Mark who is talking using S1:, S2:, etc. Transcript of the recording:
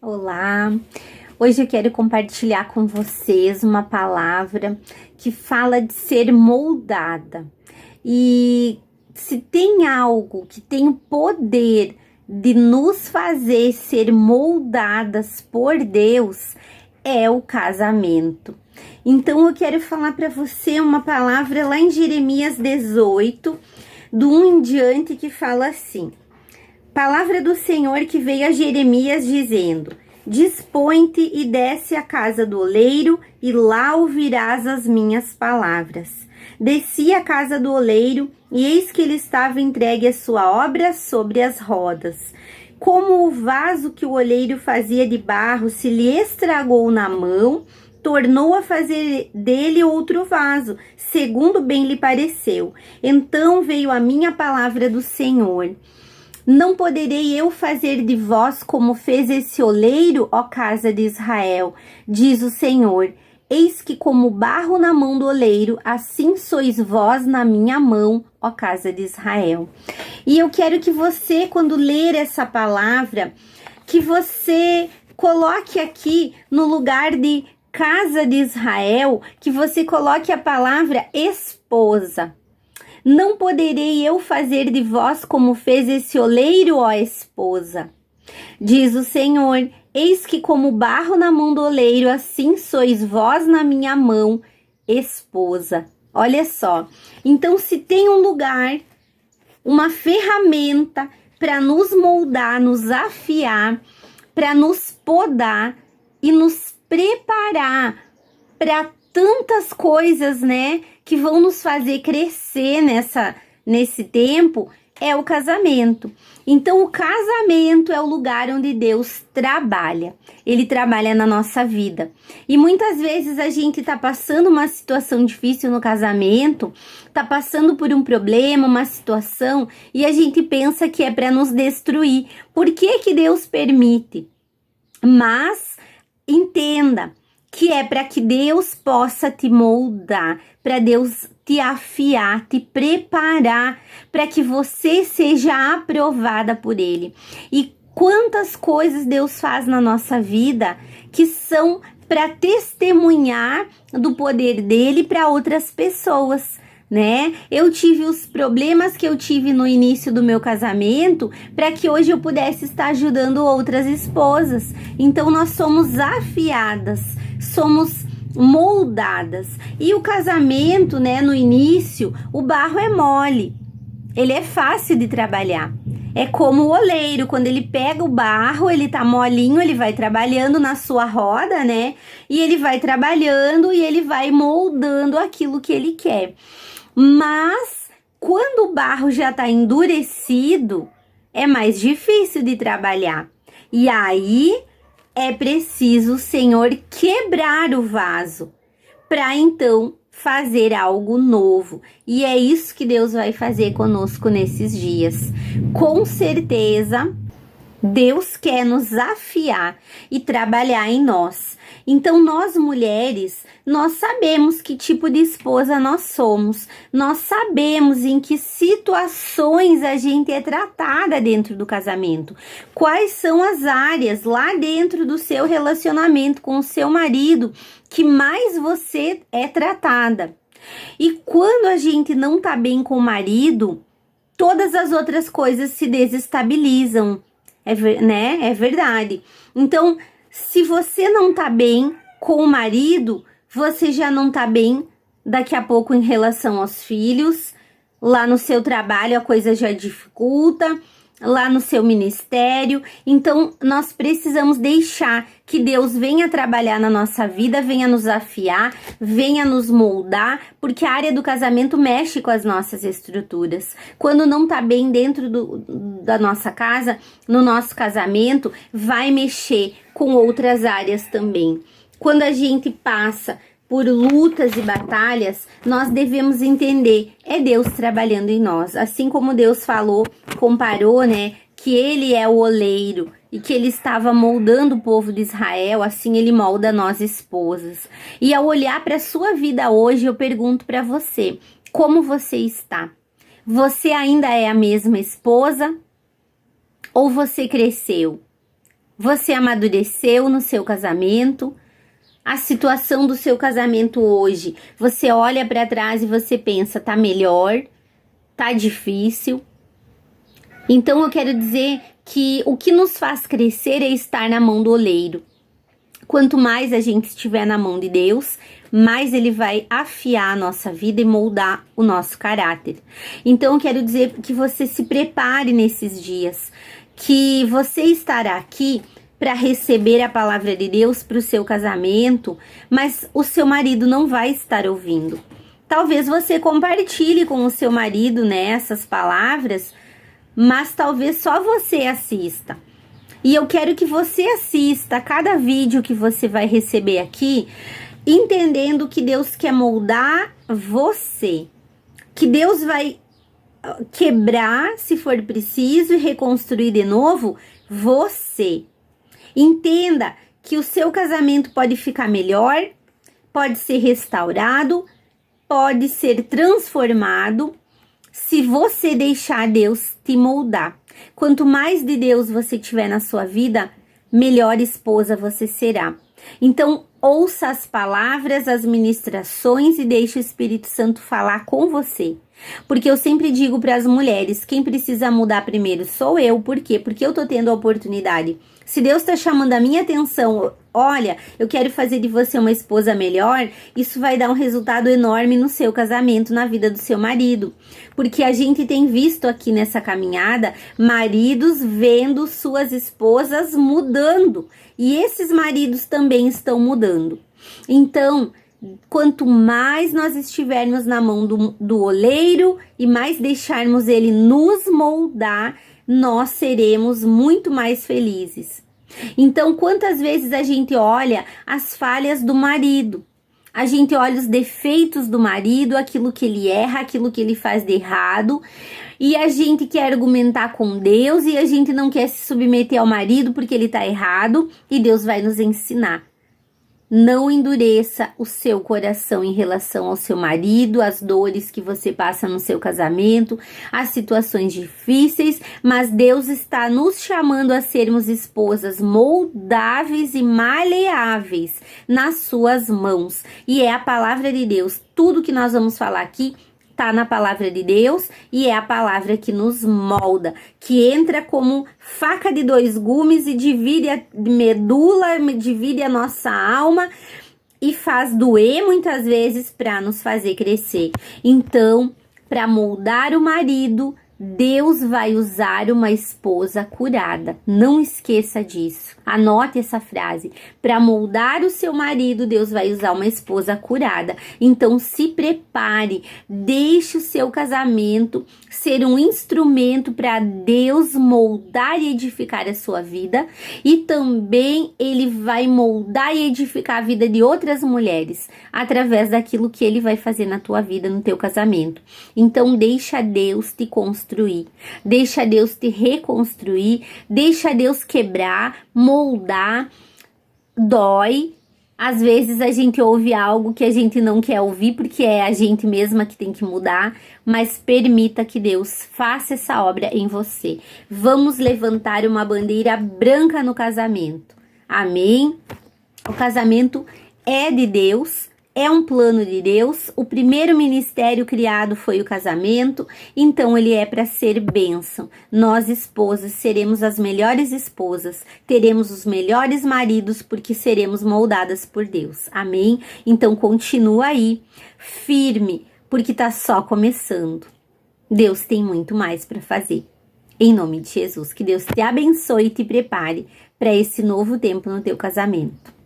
S1: Olá! Hoje eu quero compartilhar com vocês uma palavra que fala de ser moldada. E se tem algo que tem o poder de nos fazer ser moldadas por Deus, é o casamento. Então eu quero falar para você uma palavra lá em Jeremias 18, do 1 em diante, que fala assim: Palavra do Senhor que veio a Jeremias dizendo: Dispõe-te e desce à casa do oleiro, e lá ouvirás as minhas palavras. Desci à casa do oleiro, e eis que ele estava entregue a sua obra sobre as rodas. Como o vaso que o oleiro fazia de barro se lhe estragou na mão, tornou a fazer dele outro vaso, segundo bem lhe pareceu. Então veio a minha palavra do Senhor: Não poderei eu fazer de vós como fez esse oleiro, ó casa de Israel, diz o Senhor. Eis que como barro na mão do oleiro, assim sois vós na minha mão, ó casa de Israel. E eu quero que você, quando ler essa palavra, que você coloque aqui no lugar de casa de Israel, que você coloque a palavra esposa. Não poderei eu fazer de vós como fez esse oleiro, ó esposa, diz o Senhor. Eis que como barro na mão do oleiro, assim sois vós na minha mão, esposa. Olha só. Então, se tem um lugar, uma ferramenta para nos moldar, nos afiar, para nos podar e nos preparar para tantas coisas, né, que vão nos fazer crescer nesse tempo, é o casamento. Então, o casamento é o lugar onde Deus trabalha. Ele trabalha na nossa vida. E muitas vezes a gente tá passando uma situação difícil no casamento, tá passando por um problema, uma situação, e a gente pensa que é para nos destruir. Por que que Deus permite? Mas entenda que é para que Deus possa te moldar, para Deus te afiar, te preparar, para que você seja aprovada por Ele. E quantas coisas Deus faz na nossa vida que são para testemunhar do poder dele para outras pessoas, né? Eu tive os problemas que eu tive no início do meu casamento para que hoje eu pudesse estar ajudando outras esposas. Então nós somos afiadas, somos moldadas. E o casamento, né, no início, o barro é mole. Ele é fácil de trabalhar. É como o oleiro, quando ele pega o barro, ele tá molinho, ele vai trabalhando na sua roda, né? E ele vai trabalhando e ele vai moldando aquilo que ele quer. Mas quando o barro já tá endurecido, é mais difícil de trabalhar. E aí é preciso o Senhor quebrar o vaso para então fazer algo novo. E é isso que Deus vai fazer conosco nesses dias. Com certeza, Deus quer nos afiar e trabalhar em nós. Então, nós mulheres, nós sabemos que tipo de esposa nós somos. Nós sabemos em que situações a gente é tratada dentro do casamento. Quais são as áreas lá dentro do seu relacionamento com o seu marido que mais você é tratada. E quando a gente não tá bem com o marido, todas as outras coisas se desestabilizam. Né? É verdade. Então, se você não tá bem com o marido, você já não tá bem daqui a pouco em relação aos filhos. Lá no seu trabalho a coisa já dificulta, lá no seu ministério. Então, nós precisamos deixar que Deus venha trabalhar na nossa vida, venha nos afiar, venha nos moldar, porque a área do casamento mexe com as nossas estruturas. Quando não tá bem dentro da nossa casa, no nosso casamento, vai mexer com outras áreas também. Quando a gente passa por lutas e batalhas, nós devemos entender, é Deus trabalhando em nós. Assim como Deus falou, comparou, né, que ele é o oleiro e que ele estava moldando o povo de Israel, assim ele molda nós esposas. E ao olhar para a sua vida hoje, eu pergunto para você, como você está? Você ainda é a mesma esposa? Ou você cresceu? Você amadureceu no seu casamento? A situação do seu casamento hoje, você olha para trás e você pensa, tá melhor, tá difícil. Então eu quero dizer que o que nos faz crescer é estar na mão do oleiro. Quanto mais a gente estiver na mão de Deus, mais Ele vai afiar a nossa vida e moldar o nosso caráter. Então eu quero dizer que você se prepare nesses dias, que você estará aqui para receber a palavra de Deus para o seu casamento, mas o seu marido não vai estar ouvindo. Talvez você compartilhe com o seu marido, né, essas palavras, mas talvez só você assista. E eu quero que você assista cada vídeo que você vai receber aqui, entendendo que Deus quer moldar você, que Deus vai quebrar, se for preciso, e reconstruir de novo você. Entenda que o seu casamento pode ficar melhor, pode ser restaurado, pode ser transformado, se você deixar Deus te moldar. Quanto mais de Deus você tiver na sua vida, melhor esposa você será. Então, ouça as palavras, as ministrações e deixe o Espírito Santo falar com você. Porque eu sempre digo para as mulheres, quem precisa mudar primeiro sou eu. Por quê? Porque eu tô tendo a oportunidade. Se Deus está chamando a minha atenção, olha, eu quero fazer de você uma esposa melhor, isso vai dar um resultado enorme no seu casamento, na vida do seu marido. Porque a gente tem visto aqui nessa caminhada, maridos vendo suas esposas mudando. E esses maridos também estão mudando. Então, quanto mais nós estivermos na mão do oleiro e mais deixarmos ele nos moldar, nós seremos muito mais felizes. Então, quantas vezes a gente olha as falhas do marido, a gente olha os defeitos do marido, aquilo que ele erra, aquilo que ele faz de errado, e a gente quer argumentar com Deus e a gente não quer se submeter ao marido porque ele está errado, e Deus vai nos ensinar. Não endureça o seu coração em relação ao seu marido, às dores que você passa no seu casamento, às situações difíceis, mas Deus está nos chamando a sermos esposas moldáveis e maleáveis nas suas mãos. E é a palavra de Deus. Tudo que nós vamos falar aqui está na palavra de Deus e é a palavra que nos molda, que entra como faca de dois gumes e divide a medula, divide a nossa alma e faz doer muitas vezes para nos fazer crescer. Então, para moldar o marido, Deus vai usar uma esposa curada. Não esqueça disso. Anote essa frase. Para moldar o seu marido, Deus vai usar uma esposa curada. Então, se prepare. Deixe o seu casamento ser um instrumento para Deus moldar e edificar a sua vida. E também Ele vai moldar e edificar a vida de outras mulheres através daquilo que Ele vai fazer na tua vida, no teu casamento. Então, deixa Deus te construir, deixa Deus te reconstruir, deixa Deus quebrar, moldar. Dói, às vezes a gente ouve algo que a gente não quer ouvir porque é a gente mesma que tem que mudar, mas permita que Deus faça essa obra em você. Vamos levantar uma bandeira branca no casamento. Amém? O casamento é de Deus. É um plano de Deus. O primeiro ministério criado foi o casamento, então ele é para ser bênção. Nós, esposas, seremos as melhores esposas, teremos os melhores maridos, porque seremos moldadas por Deus. Amém? Então continua aí, firme, porque tá só começando. Deus tem muito mais para fazer. Em nome de Jesus, que Deus te abençoe e te prepare para esse novo tempo no teu casamento.